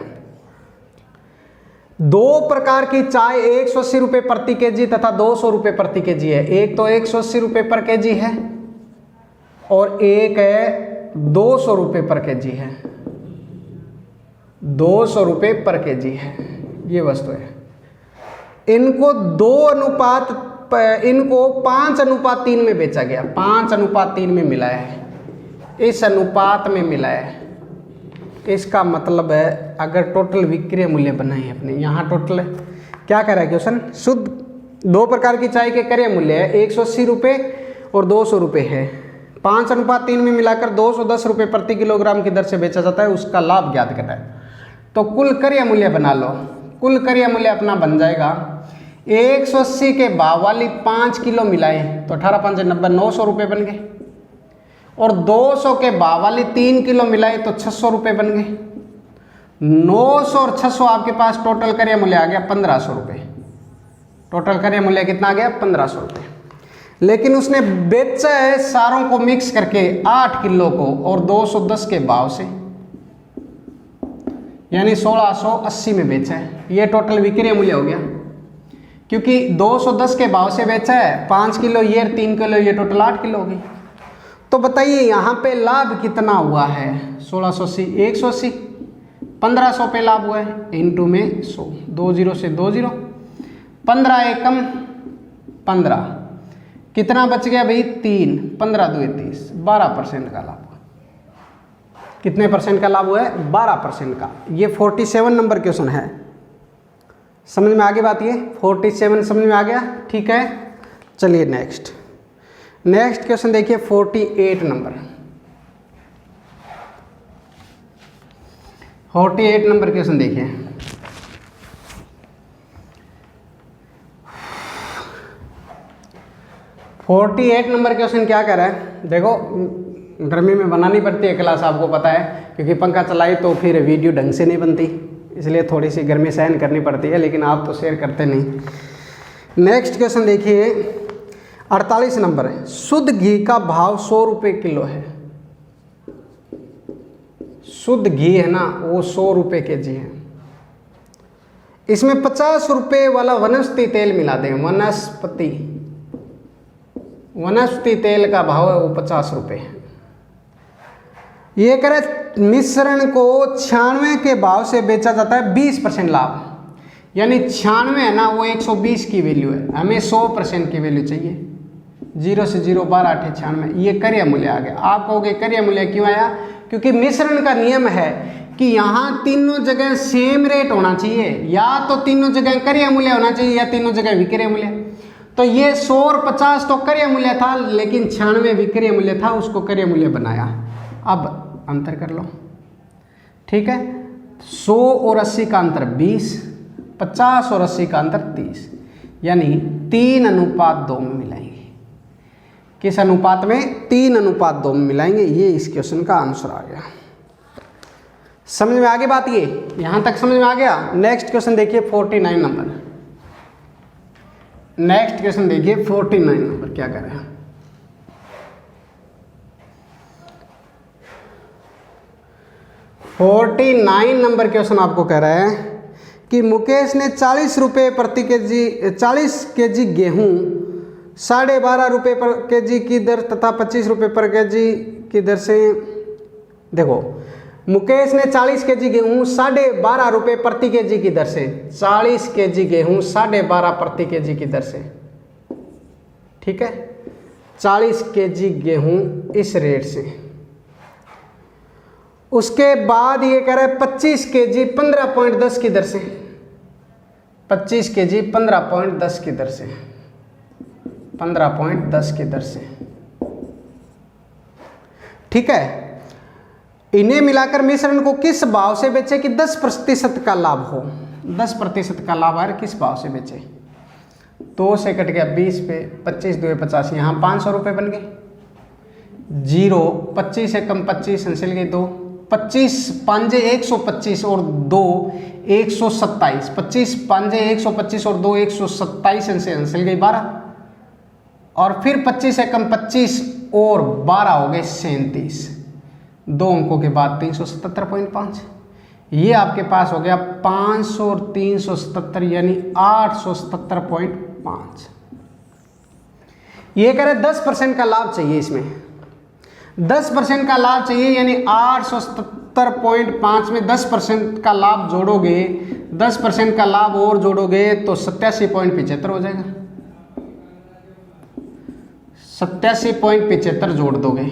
2 प्रकार की चाय 180 रुपये प्रति केजी तथा 200 रुपये प्रति केजी है। एक तो 180 रुपये पर केजी है और एक है 200 रुपये पर केजी है। 200 रुपये पर केजी है ये वस्तु है। इनको 5:3 में बेचा गया, 5:3 में मिला है, इस अनुपात में मिला है। इसका मतलब है अगर टोटल विक्रय मूल्य बनाए अपने, यहाँ टोटल क्या कह रहा है क्वेश्चन, शुद्ध 2 प्रकार की चाय के क्रय मूल्य है 180 रुपये और 200 रुपये है। 5:3 में मिलाकर 210 रुपये प्रति किलोग्राम की दर से बेचा जाता है, उसका लाभ ज्ञात करना है। तो कुल क्रय मूल्य बना लो। कुल क्रय मूल्य अपना बन जाएगा 180 के भाव वाली 5 किलो मिलाए तो 18×5 90, 900 रुपये बन गए। और 200 के भाव वाली 3 किलो मिलाए तो 600 रुपये बन गए। 900 और 600 आपके पास टोटल क्रय मूल्य आ गया 1500 रुपये। टोटल क्रय मूल्य कितना आ गया 1500 रुपये। लेकिन उसने बेचा है सारों को मिक्स करके 8 किलो को और 210 के भाव से, यानी 1680 में बेचा है। ये टोटल विक्रय मूल्य हो गया, क्योंकि 210 के भाव से बेचा है, 5 किलो ये 3 किलो ये, टोटल 8 किलो हो गई। तो बताइए यहाँ पे लाभ कितना हुआ है, 1680, 180, 1500 पे लाभ हुआ है, इनटू में 100, 2 0 से 2 0, 15 एकम 15, कितना बच गया भाई 3, 15 2 30, 12% का लाभ हुआ। कितने परसेंट का लाभ हुआ है, 12% का। ये 47 नंबर क्वेश्चन है। समझ में आ गई बात, ये 47 समझ में आ गया। ठीक है, चलिए नेक्स्ट क्वेश्चन देखिए 48 नंबर। 48 नंबर क्वेश्चन देखिए। नंबर क्वेश्चन क्या कर रहा है, देखो गर्मी में बनानी पड़ती है क्लास, आपको पता है, क्योंकि पंखा चलाई तो फिर वीडियो ढंग से नहीं बनती, इसलिए थोड़ी सी गर्मी सहन करनी पड़ती है, लेकिन आप तो शेयर करते नहीं। नेक्स्ट क्वेश्चन देखिए 48 नंबर है। शुद्ध घी का भाव 100 रुपये किलो है। शुद्ध घी है ना, वो 100 रुपये केजी है। इसमें 50 रुपये वाला वनस्पति तेल मिला दें। वनस्पति तेल का भाव है वो 50 रुपये है। ये करे मिश्रण को 96 के भाव से बेचा जाता है, 20% लाभ, यानी 96 है ना, वो 120 की वैल्यू है, हमें 100% की वैल्यू चाहिए। 0 से 0 12 8 96, ये क्रय मूल्य आ गया। आप कहोगे क्रय मूल्य क्यों आया, क्योंकि मिश्रण का नियम है कि यहाँ तीनों जगह सेम रेट होना चाहिए, या तो तीनों जगह क्रय मूल्य होना चाहिए या तीनों जगह विक्रय मूल्य। तो ये 100 और 50 तो क्रय मूल्य था, लेकिन 96 विक्रय मूल्य था, उसको क्रय मूल्य बनाया। अब अंतर कर लो, ठीक है। 100 और 80 का अंतर 20, 50 और 80 का अंतर 30, यानी 3:2 में मिलाएंगे। किस अनुपात में, 3:2 में मिलाएंगे। ये इस क्वेश्चन का आंसर आ गया। समझ में आ गई बात, ये यहां तक समझ में आ गया। नेक्स्ट क्वेश्चन देखिए 49 नंबर। नेक्स्ट क्वेश्चन देखिए 49 नंबर क्या कर रहे हैं। नंबर क्वेश्चन आपको कह रहा है कि मुकेश ने 40 रुपये प्रति केजी 40 केजी गेहूं 12.5 रुपये पर केजी की दर तथा 25 रुपये पर केजी की दर से, देखो मुकेश ने 40 केजी गेहूं 12.5 रुपये प्रति केजी की दर से, 40 केजी गेहूं 12.5 प्रति केजी की दर से, ठीक है, 40 केजी गेहूं इस रेट से। उसके बाद ये कह रहा है 25 केजी 15.10 की दर से, 25 केजी 15.10 की दर से, 15.10 की दर से, ठीक है। इन्हें मिलाकर मिश्रण को किस भाव से बेचे कि 10% का लाभ हो, 10% का लाभ आए किस भाव से बेचे। 2 से कट गया 20 पे, 25 2 50, यहाँ 500 रुपये बन गए। 0 25 से कम 25 संसिल गई 2, 25 पांजे 125 और 2 127, 25 पांजे 125 और 2 127 से अंसल गई 12, और फिर 25 एकम 25 और 12 हो गए 37, 2 अंकों के बाद 377.5। ये आपके पास हो गया 500 और 377 यानी 877.5। ये कह रहे 10% का लाभ चाहिए, इसमें 10% का लाभ चाहिए यानी 877.5 में 10% का लाभ जोड़ोगे, 10% का लाभ और जोड़ोगे तो 87.75 हो जाएगा। 87.75 जोड़ दोगे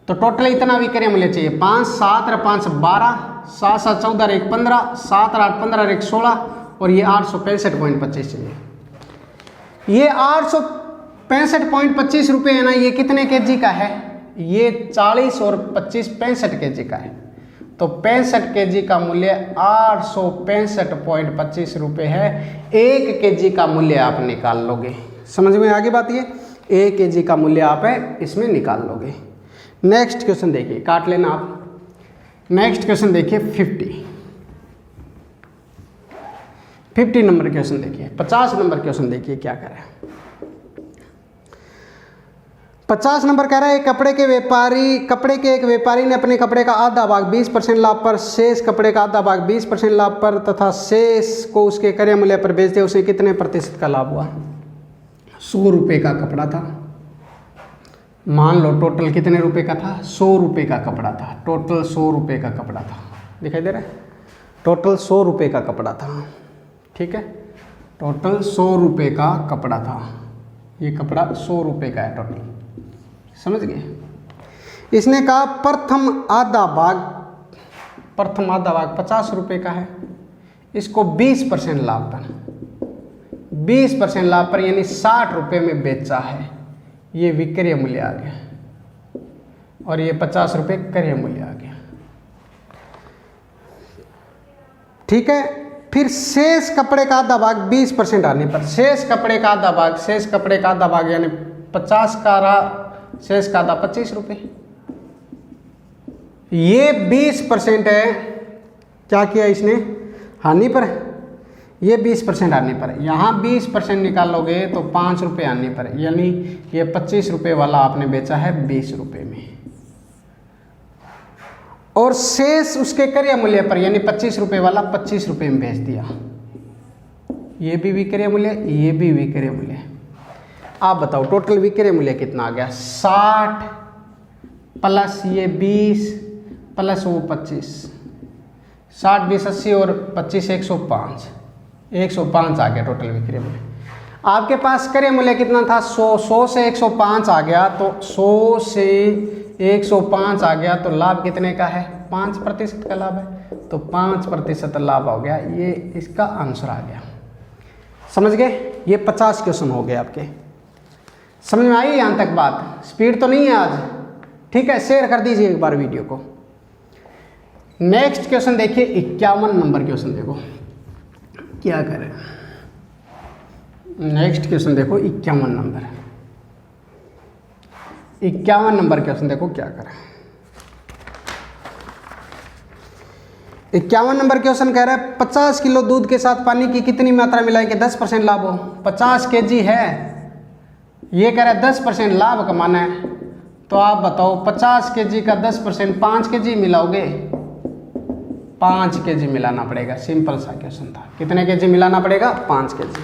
तो टोटल इतना विक्रय मूल्य चाहिए। 5 7 और 5 12, 7 7 14 और 1 15, 7 और 8 15 और 1 16, और ये 865.25 चाहिए। ये 865.25 रुपये है ना, ये कितने केजी का है? ये 40 और 25 65 केजी का है। तो 65 केजी का मूल्य 865.25 रुपये है। 1 केजी का मूल्य आप निकाल लोगे। समझ में आगे बात? ये 1 केजी का मूल्य आप इसमें निकाल लोगे। नेक्स्ट क्वेश्चन देखिए, काट लेना आप। नेक्स्ट क्वेश्चन देखिए 50 नंबर क्वेश्चन देखिए। 50 नंबर क्वेश्चन देखिए क्या कर रहा है। 50 नंबर कह रहा है कपड़े के एक व्यापारी ने अपने कपड़े का आधा भाग 20% लाभ पर, शेष कपड़े का आधा भाग 20% लाभ पर तथा शेष को उसके क्रय मूल्य पर बेच दिया। उसे कितने प्रतिशत का लाभ हुआ? 100 रुपये का कपड़ा था, मान लो टोटल कितने रुपए का था? 100 रुपये का कपड़ा था। टोटल 100 रुपये का कपड़ा था, दिखाई दे रहा है? टोटल 100 रुपये का कपड़ा था, ठीक है? टोटल 100 रुपये का कपड़ा था। ये कपड़ा 100 रुपये का है टोटल, समझ गए? इसने कहा प्रथम आधा भाग 50 रुपये का है, इसको 20% लाभ पर, 20% लाभ पर यानी 60 रुपये में बेचा है। ये विक्रय मूल्य आ गया, और ये 50 रुपये क्रय मूल्य आ गया, ठीक है? फिर शेष कपड़े का आधा भाग 20% आने पर, शेष कपड़े का आधा भाग यानी 50 का रहा, शेष का आधा 25 रुपये। ये 20% है, क्या किया इसने? हानि पर। ये 20% आने पर, यहाँ 20% निकालोगे तो 5 रुपये आने पर, यानी ये 25 रुपये वाला आपने बेचा है 20 रुपये में, और शेष उसके क्रय मूल्य पर यानी 25 रुपये वाला 25 रुपये में बेच दिया। ये भी विक्रय मूल्य, ये भी विक्रय मूल्य। आप बताओ टोटल विक्रय मूल्य कितना आ गया? 60 प्लस ये 20 प्लस वो 25, 60 20 80 और 25 105, 105 आ गया टोटल विक्रय मूल्य। आपके पास क्रय मूल्य कितना था? 100 से 105 आ गया, तो 100 से 105 आ गया, तो लाभ कितने का है? 5% का लाभ है, तो 5% लाभ हो गया। ये इसका आंसर आ गया। समझ गए? ये 50 क्वेश्चन हो गए आपके। समझ में आई यहाँ तक बात? स्पीड तो नहीं है आज, ठीक है? शेयर कर दीजिए एक बार वीडियो को। नेक्स्ट क्वेश्चन देखिए 51 नंबर क्वेश्चन, देखो क्या करें। नेक्स्ट क्वेश्चन देखो 51 नंबर, 51 नंबर क्वेश्चन देखो क्या करें। 51 नंबर क्वेश्चन कह रहा है 50 किलो दूध के साथ पानी की कितनी मात्रा मिलाएंगे 10% लाभ हो? 50 केजी है, ये कह रहा है 10% लाभ कमाना है। तो आप बताओ 50 केजी का 10% 5 केजी मिलाओगे? 5 केजी मिलाना पड़ेगा। सिंपल सा क्वेश्चन था। कितने केजी मिलाना पड़ेगा? 5 केजी,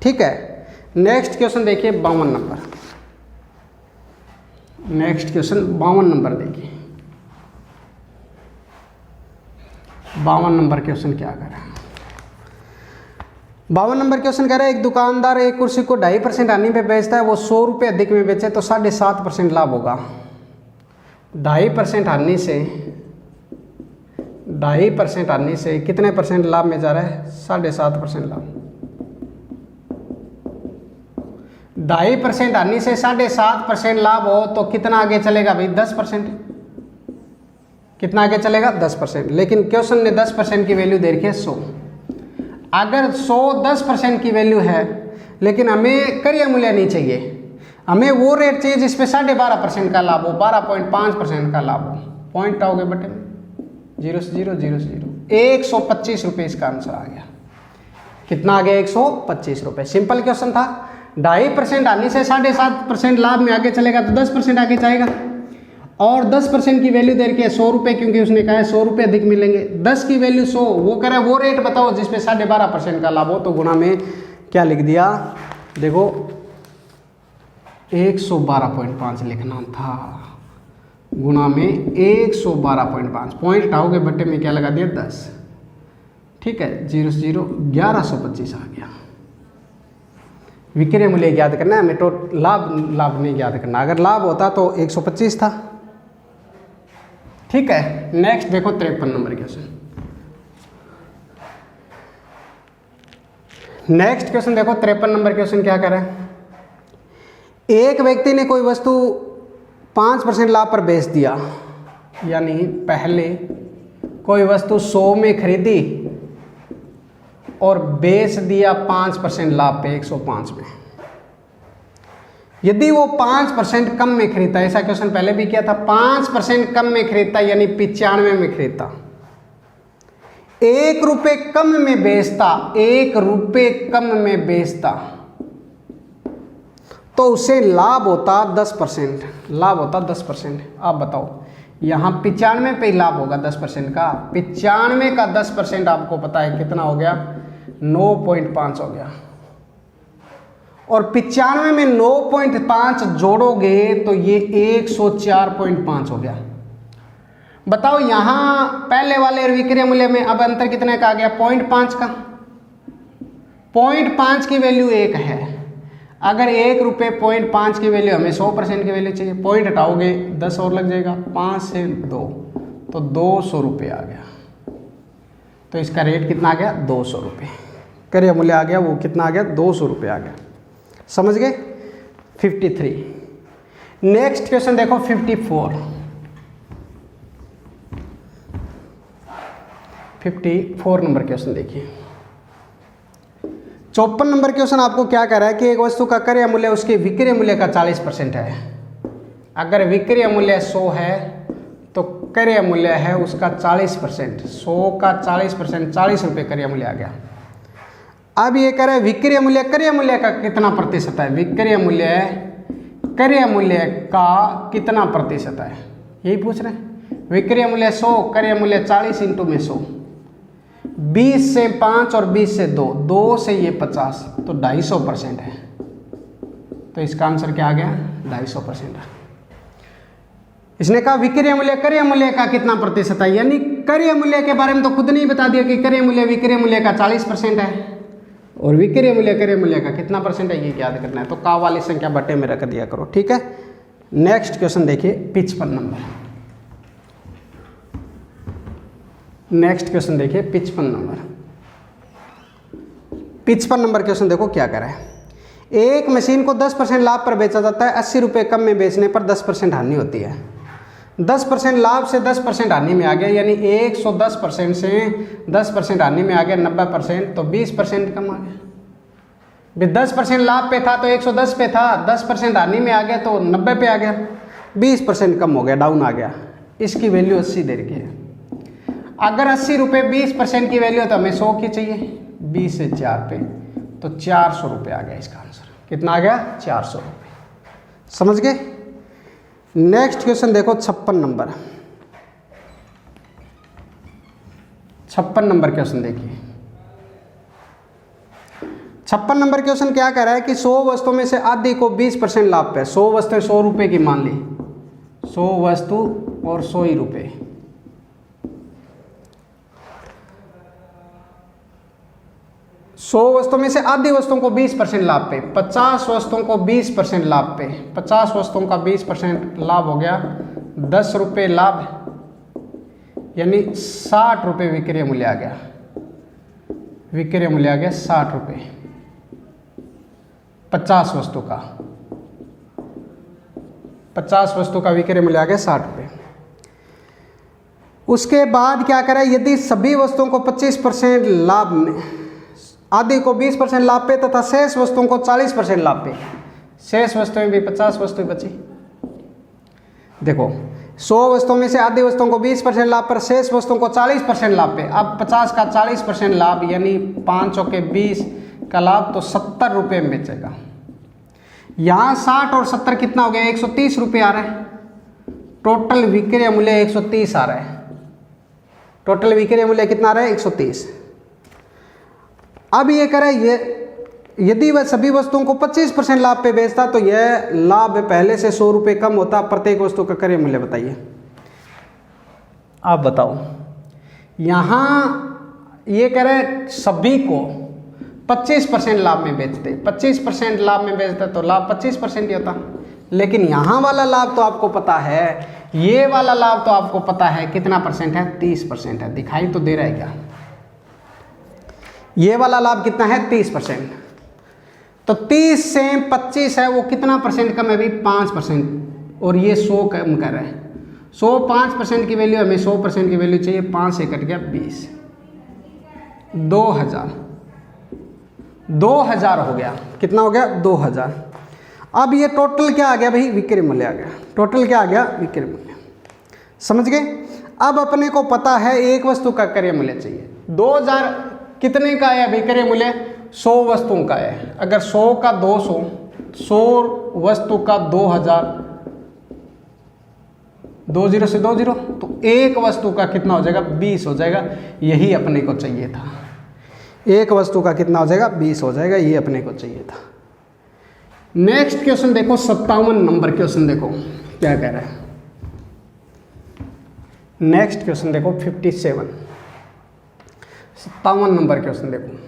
ठीक है? नेक्स्ट क्वेश्चन देखिए 52 नंबर। नेक्स्ट क्वेश्चन 52 नंबर देखिए। 52 नंबर क्वेश्चन क्या कर रहा है? 52 नंबर क्वेश्चन कह रहा है एक दुकानदार एक कुर्सी को 2.5% हानि पे बेचता है, वो 100 रुपये अधिक में बेचे तो 7.5% लाभ होगा। 2.5% हानि से कितने परसेंट लाभ में जा रहा है? 7.5% लाभ। 2.5% हानि से 7.5% लाभ हो तो कितना आगे चलेगा भाई? 10%। कितना आगे चलेगा? 10%। लेकिन क्वेश्चन ने 10% की वैल्यू दे रखी है 100। अगर 100 10% की वैल्यू है, लेकिन हमें क्रय मूल्य नहीं चाहिए, हमें वो रेट चाहिए जिसपे 12.5% का लाभ हो, 12.5% का लाभ हो। पॉइंट आओगे बटे में, 0 से 0 0 से 0, 125 रुपये इसका आंसर आ गया। कितना आ गया? 125 रुपये। सिंपल क्वेश्चन था। 2.5% आने से 7.5% लाभ में आगे चलेगा तो 10% आगे जाएगा, और 10% की वैल्यू दे रखी है 100 रुपये, क्योंकि उसने कहा है 100 रुपये अधिक मिलेंगे। 10 की वैल्यू 100, वो कह रहा है वो रेट बताओ जिसपे 12.5% का लाभ हो, तो गुणा में क्या लिख दिया, देखो 112.5 लिखना था, गुणा में 112.5, पॉइंट हटाओगे बट्टे में क्या लगा दिया 10, ठीक है, 0 से 0 1125 आ गया। विक्रय मूल्य याद करना है हमें, तो लाभ नहीं याद करना। अगर लाभ होता तो 125 था, ठीक है। नेक्स्ट देखो 53 नंबर क्वेश्चन। नेक्स्ट क्वेश्चन देखो 53 नंबर क्वेश्चन क्या कर रहा है। एक व्यक्ति ने कोई वस्तु 5% लाभ पर बेच दिया, यानी पहले कोई वस्तु 100 में खरीदी और बेच दिया 5% लाभ पे 105 में। यदि वो 5% कम में खरीदता, ऐसा क्वेश्चन पहले भी किया था, 5% कम में खरीदता यानी 95 में खरीदता, 1 रुपये कम में बेचता, 1 रुपये कम में बेचता, तो उसे लाभ होता 10%, लाभ होता 10%। आप बताओ, यहाँ 95 पे लाभ होगा 10% का, 95 का 10% आपको पता है कितना हो गया, 9.5 हो गया, और 95 में 9.5 जोड़ोगे तो ये 104.5 हो गया। बताओ यहाँ पहले वाले विक्रय मूल्य में अब अंतर कितने का आ गया, 0.5 का। 0.5 की वैल्यू 1 है, अगर 1 रुपये 0.5 की वैल्यू, हमें 100% की वैल्यू चाहिए, पॉइंट हटाओगे 10 और लग जाएगा, 5 से 2 तो 200 रुपये आ गया। तो इसका रेट कितना आ गया, 200 रुपये। क्रय मूल्य आ गया वो कितना आ गया, 200 रुपये आ गया। समझ गए। 53। नेक्स्ट क्वेश्चन देखो 54 नंबर क्वेश्चन देखिए। 54 नंबर क्वेश्चन आपको क्या कह रहा है कि एक वस्तु का क्रय मूल्य उसके विक्रय मूल्य का 40% है। अगर विक्रय मूल्य 100 है तो क्रय मूल्य है उसका 40%, 100 का 40%, 40 रुपये क्रय मूल्य आ गया। अब ये कह रहे हैं विक्रय मूल्य क्रय मूल्य का कितना प्रतिशत है, विक्रय मूल्य क्रय मूल्य का कितना प्रतिशत है, यही पूछ रहे हैं। विक्रय मूल्य 100, क्रय मूल्य 40 इंटू में 100, 20 से 5 और 20 से 2, 2 से ये 50, तो 250% है। तो इसका आंसर क्या आ गया, 250%। इसने कहा विक्रय मूल्य क्रय मूल्य का कितना प्रतिशत है, यानी क्रय मूल्य के बारे में तो खुद नहीं बता दिया कि क्रय मूल्य विक्रय मूल्य का 40% है, और विक्रय मूल्य क्रय मूल्य का कितना परसेंट है ये याद करना है। तो का वाली संख्या बट्टे में रख दिया करो, ठीक है। नेक्स्ट क्वेश्चन देखिए 55 नंबर। नेक्स्ट क्वेश्चन देखिए 55 नंबर। 55 नंबर क्वेश्चन देखो क्या कर रहा है। एक मशीन को 10% लाभ पर बेचा जाता है, 80 रुपये कम में बेचने पर 10% हानि होती है। 10% लाभ से 10% हानि में आ गया, यानी 110% से 10% हानि में आ गया 90%, तो 20% कम आ गया। 10% लाभ पे था तो 110 पे था, 10% हानि में आ गया तो 90 पे आ गया, 20% कम हो गया, डाउन आ गया। इसकी वैल्यू 80 दे रखी है। अगर 80 रुपये 20% की वैल्यू है तो हमें 100 की चाहिए, 20 से 4 पे तो 400 रुपये आ गया इसका आंसर। कितना आ गया, 400 रुपये। समझ गए। नेक्स्ट क्वेश्चन देखो 56 नंबर। 56 नंबर क्वेश्चन देखिए। 56 नंबर क्वेश्चन क्या कह रहा है कि 100 वस्तुओं में से आधी को 20% लाभ पे, 100 वस्तुएं 100 रुपये की मान ली, 100 वस्तु और 100 ही रुपये, सौ वस्तुओं में से आधी वस्तुओं को 20% लाभ पे, 50 वस्तुओं को 20% लाभ पे, 50 वस्तुओं का 20% लाभ हो गया 10 रुपये लाभ, यानी 60 रुपये विक्रय मूल्य आ गया। विक्रय मूल्य आ गया 60 रुपये 50 वस्तु का, 50 वस्तु का विक्रय मूल्य आ गया 60 रुपये। उसके बाद क्या करें, यदि सभी वस्तुओं को 25% लाभ में, आधी को 20% लाभ पे तथा शेष वस्तुओं को 40% लाभ पे, शेष वस्तुएं भी 50 वस्तुएं बची। देखो 100 वस्तुओं में से आधी वस्तुओं को 20% लाभ पर, शेष वस्तुओं को 40% लाभ पे। अब 50 का 40% लाभ यानी 5 के 20 का लाभ, तो 70 रुपये में बेचेगा। यहाँ 60 और 70 कितना हो गया, 130 रुपये आ रहा है। टोटल विक्रय मूल्य 130 आ रहा है। टोटल विक्रय मूल्य कितना आ रहा है, 130। अब ये कह रहा है ये यदि वह सभी वस्तुओं को 25% लाभ पे बेचता तो यह लाभ पहले से 100 रुपये कम होता। प्रत्येक वस्तु का क्रय मूल्य बताइए। आप बताओ। यहाँ ये कह रहे हैं सभी को 25% लाभ में बेचते, 25% लाभ में बेचता तो लाभ 25% ही होता। लेकिन यहाँ वाला लाभ तो आपको पता है, ये वाला लाभ तो आपको पता है कितना परसेंट है, 30% है। दिखाई तो दे रहा है क्या? ये वाला लाभ कितना है, 30%। तो 30 से 25 है, वो कितना परसेंट कम है अभी, 5%। और ये 100 कम कर रहा है। 100 5% की वैल्यू, हमें 100% की वैल्यू चाहिए। 5 से कट गया 20, 2000 हो गया। कितना हो गया, 2000। अब ये टोटल क्या आ गया भाई, विक्रय मूल्य आ गया। टोटल क्या आ गया, विक्रय मूल्य। समझ गए? अब अपने को पता है एक वस्तु का क्रय मूल्य चाहिए। 2000 कितने का है विक्रय मूल्य, 100 वस्तुओं का है। अगर 100 का 200, 100 वस्तु का 2000, 20 से 20, तो एक वस्तु का कितना हो जाएगा, 20 हो जाएगा। यही अपने को चाहिए था। एक वस्तु का कितना हो जाएगा, 20 हो जाएगा। ये अपने को चाहिए था। नेक्स्ट क्वेश्चन देखो, 57 नंबर क्वेश्चन देखो क्या कह रहा है। नेक्स्ट क्वेश्चन देखो 57 नंबर क्वेश्चन देखो।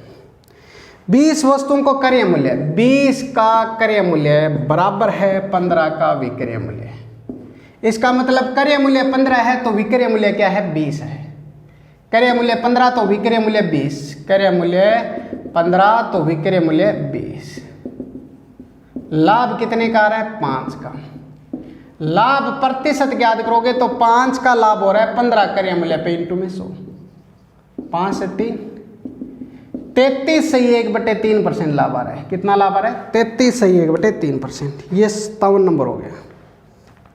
20 वस्तुओं को क्रय मूल्य, 20 का क्रय मूल्य बराबर है 15 का विक्रय मूल्य। इसका मतलब क्रय मूल्य 15 है तो विक्रय मूल्य क्या है, 20 है। क्रय मूल्य 15 तो विक्रय मूल्य 20, क्रय मूल्य 15 तो विक्रय मूल्य 20। लाभ कितने का आ रहा है, 5 का। लाभ प्रतिशत ज्ञात करोगे तो 5 का लाभ हो रहा है 15 क्रय मूल्य पे इंटू में 100। 5 से 3, 33 सही 1/3% लाभ आ रहा है। कितना लाभ आ रहा है, 33 सही 1/3%। ये 57 नंबर हो गया।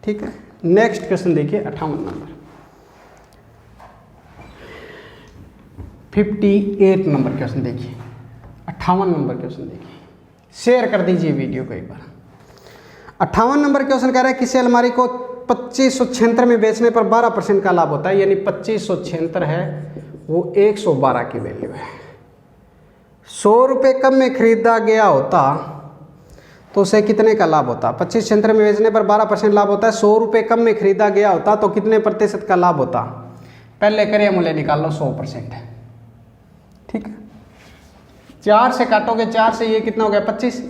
ठीक है। नेक्स्ट क्वेश्चन देखिए 58 नंबर, 58 नंबर क्वेश्चन देखिए। 58 नंबर क्वेश्चन देखिए, शेयर कर दीजिए वीडियो को एक बार। 58 नंबर क्वेश्चन कह रहा है किसी अलमारी को 2576 में बेचने पर 12% का लाभ होता है। यानी 2576 है वो 112 की वैल्यू है। 100 रुपये कम में खरीदा गया होता तो उसे कितने का लाभ होता। 2576 में बेचने पर 12% लाभ होता है। 100 रुपये कम में खरीदा गया होता तो कितने प्रतिशत का लाभ होता। पहले क्रय मूल्य निकाल लो, 100%। ठीक है। 4 से काटोगे, 4 से ये कितना हो गया, 25।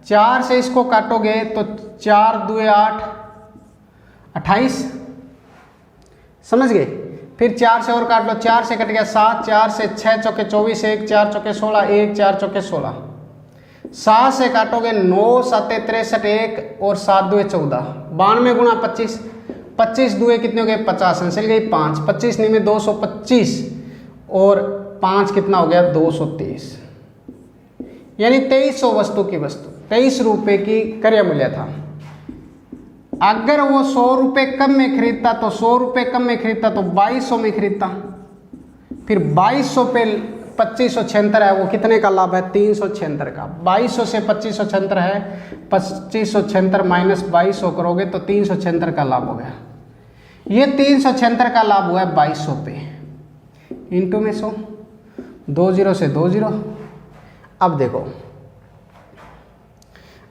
4 से इसको काटोगे तो 4 दूए 8, 28। समझ गए? फिर 4 से और काट लो, 4 से कट गया 7, 4 से 6 चौके 24, 1 4 चौके 16, 1 4 चौके 16। 7 से काटोगे 9 7 63, 1 और 7 दूए 14, 92 गुणा 25, 25 दूए कितने हो गए, 50, आंसर गई 5। 25 नहीं में 225 और 5 कितना हो गया, 223। यानी 2300 वस्तु की वस्तु 23 रुपये की क्रय मूल्य था। अगर वो 100 रुपये कम में खरीदता तो 100 रुपये कम में खरीदता तो 2200 में खरीदता। फिर 2200 पे 2576 है, वो कितने का लाभ है, 376 का। 2200 से 2576 है, 2576 माइनस 2200 करोगे तो 376 का लाभ हो गया। ये 376 का लाभ हुआ है 2200 पे इंटू में 100, 20 से 20। अब देखो,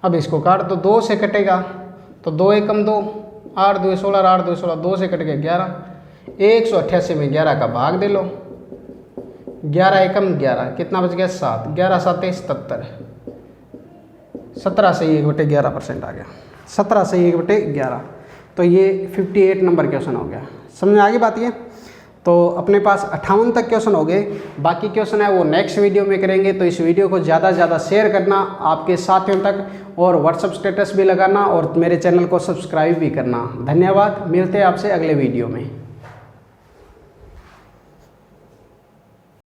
अब इसको काट दो, 2 से कटेगा तो 2 एकम 2, 8 दूए 16, 8 दूए 16, 2 से कट गया 11। 188 में 11 का भाग दे लो, 11 एकम 11, कितना बच गया 7, 11 7 77, 17 से 1/11% आ गया, 17 से 1/11। तो ये 58 नंबर क्वेश्चन हो गया। समझ में आ गई बात ये? तो अपने पास 58 तक क्वेश्चन हो गए। बाकी क्वेश्चन है वो नेक्स्ट वीडियो में करेंगे। तो इस वीडियो को ज़्यादा से ज़्यादा शेयर करना आपके साथियों तक, और व्हाट्सएप स्टेटस भी लगाना, और मेरे चैनल को सब्सक्राइब भी करना। धन्यवाद। मिलते हैं आपसे अगले वीडियो में।